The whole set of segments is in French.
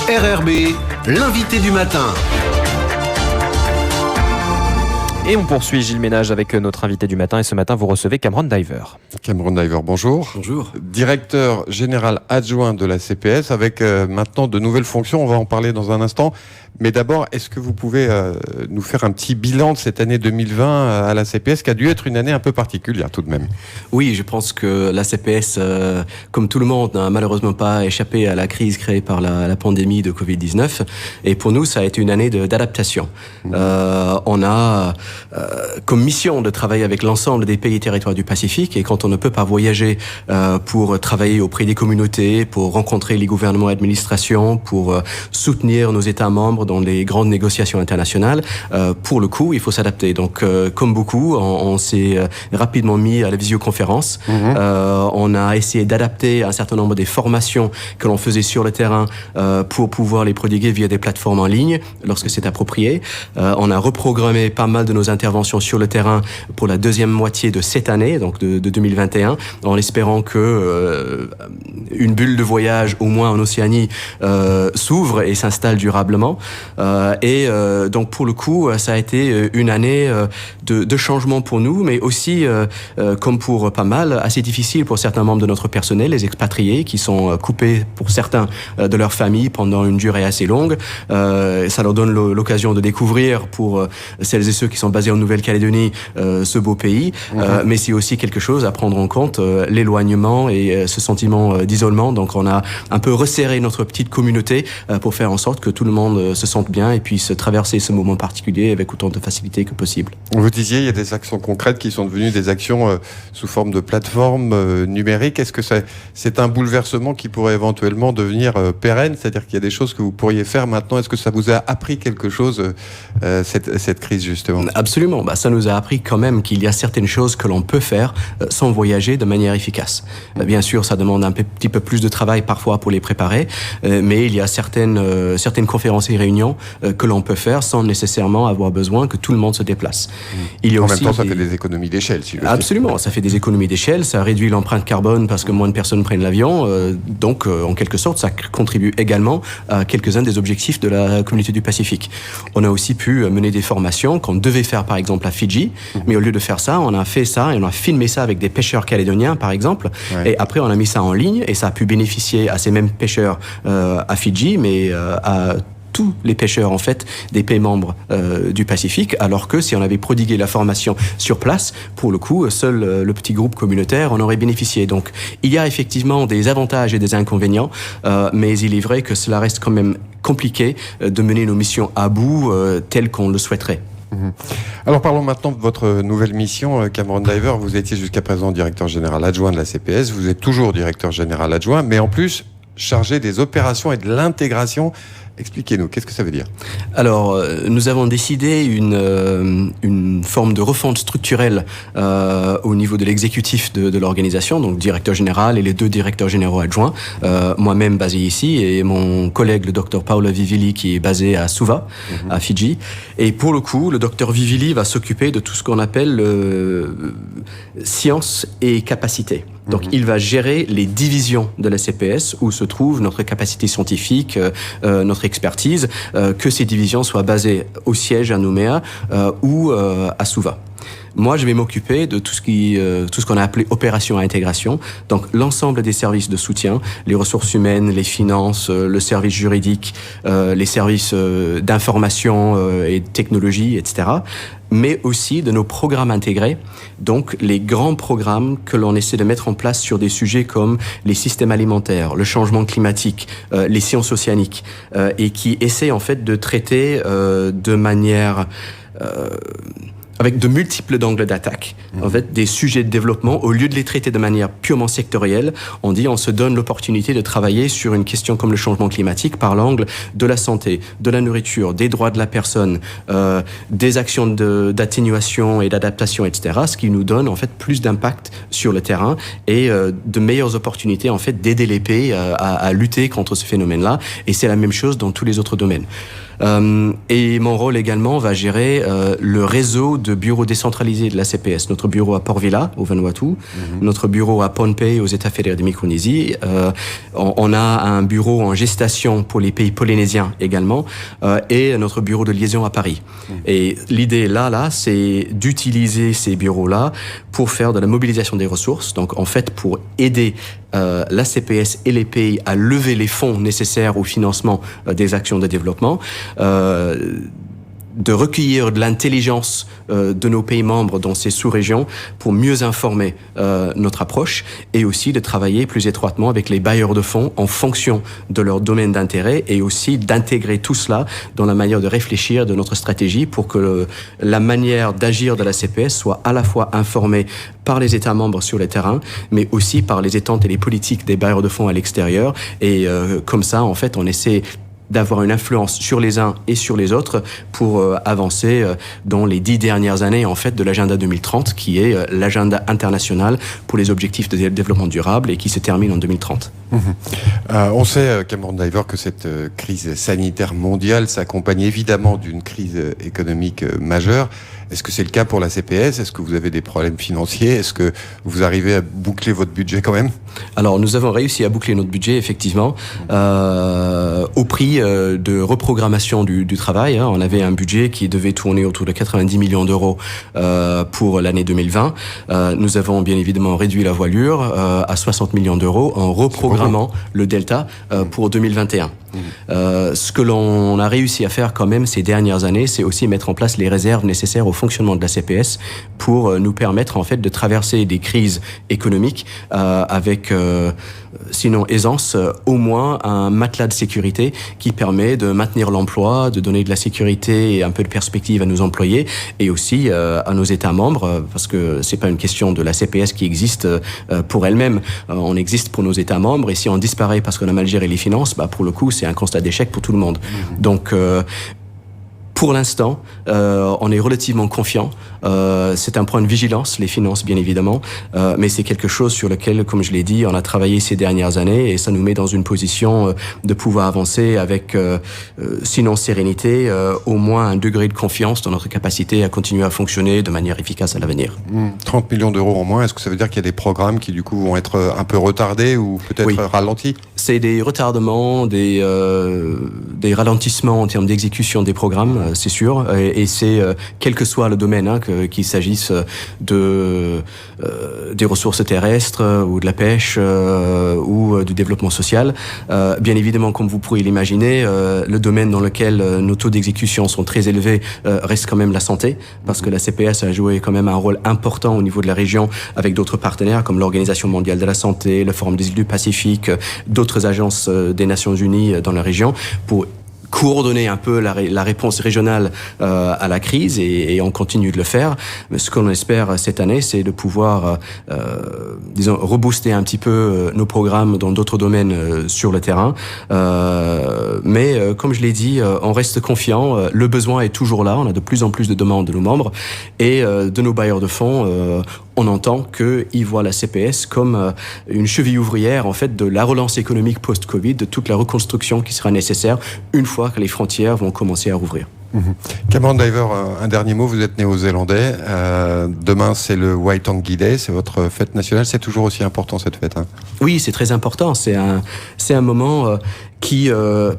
RRB, l'invité du matin. Et on poursuit Gilles Ménage avec notre invité du matin. Et ce matin, vous recevez Cameron Diver. Cameron Diver, bonjour. Bonjour. Directeur général adjoint de la CPS avec maintenant de nouvelles fonctions. On va en parler dans un instant. Mais d'abord, est-ce que vous pouvez nous faire un petit bilan de cette année 2020 à la CPS, qui a dû être une année un peu particulière tout de même? Oui, je pense que la CPS, comme tout le monde, n'a malheureusement pas échappé à la crise créée par la pandémie de Covid-19. Et pour nous, ça a été une année d'adaptation. On a comme mission de travailler avec l'ensemble des pays et territoires du Pacifique. Et quand on ne peut pas voyager pour travailler auprès des communautés, pour rencontrer les gouvernements et administrations, pour soutenir nos États membres dans les grandes négociations internationales, pour le coup, il faut s'adapter. Donc, comme beaucoup, on s'est rapidement mis à la visioconférence. On a essayé d'adapter un certain nombre des formations que l'on faisait sur le terrain pour pouvoir les prodiguer via des plateformes en ligne lorsque c'est approprié. On a reprogrammé pas mal de nos interventions sur le terrain pour la deuxième moitié de cette année, donc de 2021, en espérant que une bulle de voyage, au moins en Océanie, s'ouvre et s'installe durablement. Donc pour le coup, ça a été une année de changement pour nous, mais aussi, comme pour pas mal, assez difficile pour certains membres de notre personnel, les expatriés, qui sont coupés pour certains de leur famille pendant une durée assez longue. Ça leur donne l'occasion de découvrir, pour celles et ceux qui sont basés en Nouvelle-Calédonie, ce beau pays. Mais c'est aussi quelque chose à prendre en compte, l'éloignement et ce sentiment d'isolement. Donc on a un peu resserré notre petite communauté pour faire en sorte que tout le monde se sente bien et puisse traverser ce moment particulier avec autant de facilité que possible. Vous disiez, il y a des actions concrètes qui sont devenues des actions sous forme de plateforme numérique. Est-ce que c'est un bouleversement qui pourrait éventuellement devenir pérenne? C'est-à-dire qu'il y a des choses que vous pourriez faire maintenant. Est-ce que ça vous a appris quelque chose, cette crise, justement? Absolument. Ça nous a appris quand même qu'il y a certaines choses que l'on peut faire sans voyager de manière efficace. Bien sûr, ça demande un petit peu plus de travail parfois pour les préparer, mais il y a certaines conférences et réunions que l'on peut faire sans nécessairement avoir besoin que tout le monde se déplace. Il y a en aussi même temps, ça fait des économies d'échelle. Absolument, ça fait des économies d'échelle, ça réduit l'empreinte carbone parce que moins de personnes prennent l'avion, donc en quelque sorte, ça contribue également à quelques-uns des objectifs de la communauté du Pacifique. On a aussi pu mener des formations qu'on devait faire par exemple à Fidji, mais au lieu de faire ça, on a fait ça et on a filmé ça avec des pêcheurs calédoniens par exemple, et après on a mis ça en ligne et ça a pu bénéficier à ces mêmes pêcheurs à Fidji, mais à tous les pêcheurs en fait des pays membres du Pacifique, alors que si on avait prodigué la formation sur place, pour le coup, seul le petit groupe communautaire en aurait bénéficié. Donc il y a effectivement des avantages et des inconvénients, mais il est vrai que cela reste quand même compliqué de mener nos missions à bout telles qu'on le souhaiterait. Alors parlons maintenant de votre nouvelle mission, Cameron Diver. Vous étiez jusqu'à présent directeur général adjoint de la CPS, vous êtes toujours directeur général adjoint, mais en plus chargé des opérations et de l'intégration. Expliquez-nous, qu'est-ce que ça veut dire? Alors, nous avons décidé une forme de refonte structurelle au niveau de l'exécutif de l'organisation, donc directeur général et les 2 directeurs généraux adjoints, moi-même basé ici et mon collègue le docteur Paolo Vivili qui est basé à Suva, à Fidji. Et pour le coup, le docteur Vivili va s'occuper de tout ce qu'on appelle science et capacité. Donc, il va gérer les divisions de la CPS où se trouve notre capacité scientifique, notre expertise, que ces divisions soient basées au siège à Nouméa ou à Suva. Moi, je vais m'occuper de tout ce qu'on a appelé opération à intégration. Donc, l'ensemble des services de soutien, les ressources humaines, les finances, le service juridique, les services d'information et de technologie, etc. Mais aussi de nos programmes intégrés, donc les grands programmes que l'on essaie de mettre en place sur des sujets comme les systèmes alimentaires, le changement climatique, les sciences océaniques, et qui essaient en fait de traiter de manière avec de multiples angles d'attaque, en fait, des sujets de développement, au lieu de les traiter de manière purement sectorielle, on se donne l'opportunité de travailler sur une question comme le changement climatique par l'angle de la santé, de la nourriture, des droits de la personne, des actions d'atténuation et d'adaptation, etc., ce qui nous donne, en fait, plus d'impact sur le terrain et de meilleures opportunités, en fait, d'aider les pays à lutter contre ce phénomène-là, et c'est la même chose dans tous les autres domaines. Et mon rôle également va gérer le réseau de bureaux décentralisés de la CPS. Notre bureau à Port Vila, au Vanuatu, notre bureau à Pohnpei, aux États fédérés de Micronésie. On a un bureau en gestation pour les pays polynésiens également, et notre bureau de liaison à Paris. Et l'idée là, c'est d'utiliser ces bureaux-là pour faire de la mobilisation des ressources. Donc, en fait, pour aider la CPS et les pays à lever les fonds nécessaires au financement des actions de développement, de recueillir de l'intelligence de nos pays membres dans ces sous-régions pour mieux informer notre approche, et aussi de travailler plus étroitement avec les bailleurs de fonds en fonction de leur domaine d'intérêt, et aussi d'intégrer tout cela dans la manière de réfléchir de notre stratégie pour que la manière d'agir de la CPS soit à la fois informée par les États membres sur le terrain, mais aussi par les attentes et les politiques des bailleurs de fonds à l'extérieur. Et comme ça, en fait, on essaie d'avoir une influence sur les uns et sur les autres pour avancer dans les 10 dernières années, en fait, de l'agenda 2030, qui est l'agenda international pour les objectifs de développement durable et qui se termine en 2030. On sait, Cameron Diver, que cette crise sanitaire mondiale s'accompagne évidemment d'une crise économique majeure. Est-ce que c'est le cas pour la CPS? Est-ce que vous avez des problèmes financiers? Est-ce que vous arrivez à boucler votre budget quand même? Alors, nous avons réussi à boucler notre budget, effectivement, au prix de reprogrammation du travail. On avait un budget qui devait tourner autour de 90 millions d'euros pour l'année 2020. Nous avons bien évidemment réduit la voilure à 60 millions d'euros en reprogrammant le delta pour 2021. Ce que l'on a réussi à faire quand même ces dernières années, c'est aussi mettre en place les réserves nécessaires au fonctionnement de la CPS pour nous permettre en fait de traverser des crises économiques avec sinon aisance, au moins un matelas de sécurité qui permet de maintenir l'emploi, de donner de la sécurité et un peu de perspective à nos employés, et aussi à nos États membres, parce que c'est pas une question de la CPS qui existe pour elle-même. On existe pour nos États membres, et si on disparaît parce qu'on a mal géré les finances, pour le coup, c'est un constat d'échec pour tout le monde. Donc, pour l'instant, on est relativement confiant. C'est un point de vigilance, les finances, bien évidemment, mais c'est quelque chose sur lequel, comme je l'ai dit, on a travaillé ces dernières années, et ça nous met dans une position de pouvoir avancer avec, sinon sérénité, au moins un degré de confiance dans notre capacité à continuer à fonctionner de manière efficace à l'avenir. 30 millions d'euros en moins, est-ce que ça veut dire qu'il y a des programmes qui, du coup, vont être un peu retardés ou peut-être ralentis? C'est des retardements, des ralentissements en termes d'exécution des programmes, c'est sûr, et c'est quel que soit le domaine, qu'il s'agisse des ressources terrestres ou de la pêche ou du développement social. Bien évidemment, comme vous pourriez l'imaginer, le domaine dans lequel nos taux d'exécution sont très élevés reste quand même la santé, parce que la CPS a joué quand même un rôle important au niveau de la région avec d'autres partenaires comme l'Organisation mondiale de la santé, le Forum des îles du Pacifique, d'autres agences des Nations Unies dans la région pour coordonner un peu la réponse régionale à la crise, et on continue de le faire. Mais ce qu'on espère cette année, c'est de pouvoir, disons, rebooster un petit peu nos programmes dans d'autres domaines sur le terrain. Mais comme je l'ai dit, on reste confiant. Le besoin est toujours là. On a de plus en plus de demandes de nos membres et de nos bailleurs de fonds. On entend qu'ils voient la CPS comme une cheville ouvrière en fait de la relance économique post-Covid, de toute la reconstruction qui sera nécessaire une fois que les frontières vont commencer à rouvrir. Cameron Diver, un dernier mot, vous êtes néo-zélandais. Demain, c'est le Waitangi Day, c'est votre fête nationale. C'est toujours aussi important cette fête, hein? Oui, c'est très important. C'est un moment qui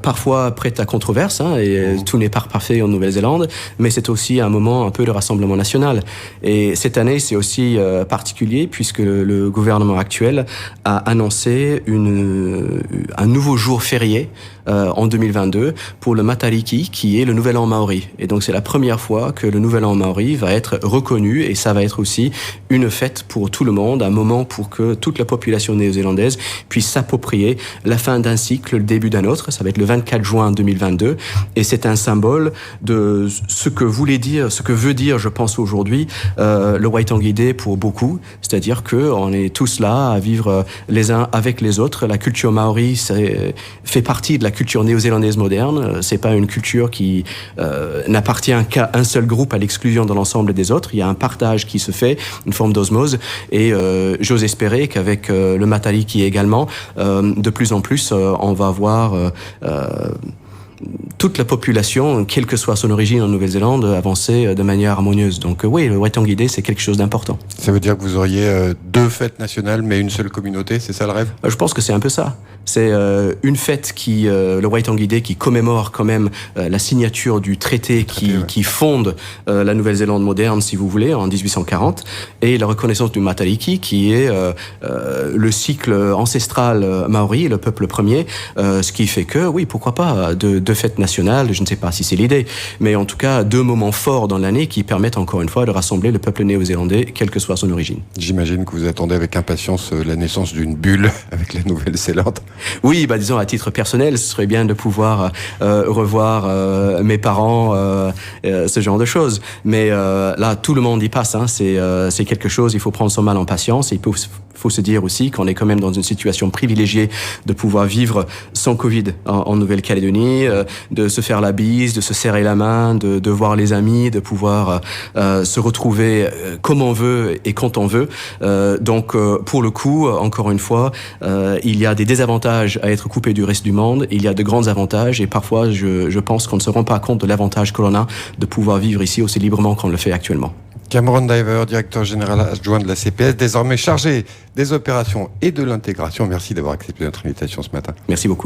parfois prête à controverse, et tout n'est pas parfait en Nouvelle-Zélande, mais c'est aussi un moment un peu de rassemblement national. Et cette année, c'est aussi particulier puisque le gouvernement actuel a annoncé un nouveau jour férié en 2022 pour le Matariki, qui est le Nouvel An Maori. Et donc c'est la première fois que le Nouvel An Maori va être reconnu, et ça va être aussi une fête pour tout le monde, un moment pour que toute la population néo-zélandaise puisse s'approprier la fin d'un cycle, le début d'un autre. Ça va être le 24 juin 2022, et c'est un symbole de ce que veut dire, je pense aujourd'hui, le Waitangi Day pour beaucoup, c'est-à-dire que on est tous là à vivre les uns avec les autres. La culture maori fait partie de la culture néo-zélandaise moderne. C'est pas une culture qui n'appartient qu'à un seul groupe à l'exclusion de l'ensemble des autres. Il y a un partage qui se fait, une forme d'osmose, et j'ose espérer qu'avec le Matariki également, de plus en plus, on va voir toute la population, quelle que soit son origine en Nouvelle-Zélande, avançait de manière harmonieuse. Donc oui, le Waitangi Day, c'est quelque chose d'important. Ça veut dire que vous auriez 2 fêtes nationales, mais une seule communauté, c'est ça le rêve? Je pense que c'est un peu ça. C'est une fête le Waitangi Day, qui commémore quand même la signature du traité qui fonde la Nouvelle-Zélande moderne, si vous voulez, en 1840, et la reconnaissance du Matariki, qui est le cycle ancestral maori, le peuple premier, ce qui fait que, oui, pourquoi pas, deux fêtes nationales, je ne sais pas si c'est l'idée, mais en tout cas, 2 moments forts dans l'année qui permettent encore une fois de rassembler le peuple néo-zélandais, quelle que soit son origine. J'imagine que vous attendez avec impatience la naissance d'une bulle avec la Nouvelle-Zélande. Oui, disons à titre personnel, ce serait bien de pouvoir revoir mes parents, ce genre de choses. Mais là, tout le monde y passe. Hein. C'est quelque chose. Il faut prendre son mal en patience. Et il faut se dire aussi qu'on est quand même dans une situation privilégiée de pouvoir vivre sans Covid en Nouvelle-Calédonie, de se faire la bise, de se serrer la main, de voir les amis, de pouvoir se retrouver comme on veut et quand on veut. Donc, pour le coup, encore une fois, il y a des désavantages à être coupé du reste du monde. Il y a de grands avantages et parfois, je pense qu'on ne se rend pas compte de l'avantage que l'on a de pouvoir vivre ici aussi librement qu'on le fait actuellement. Cameron Diver, directeur général adjoint de la CPS, désormais chargé des opérations et de l'intégration. Merci d'avoir accepté notre invitation ce matin. Merci beaucoup.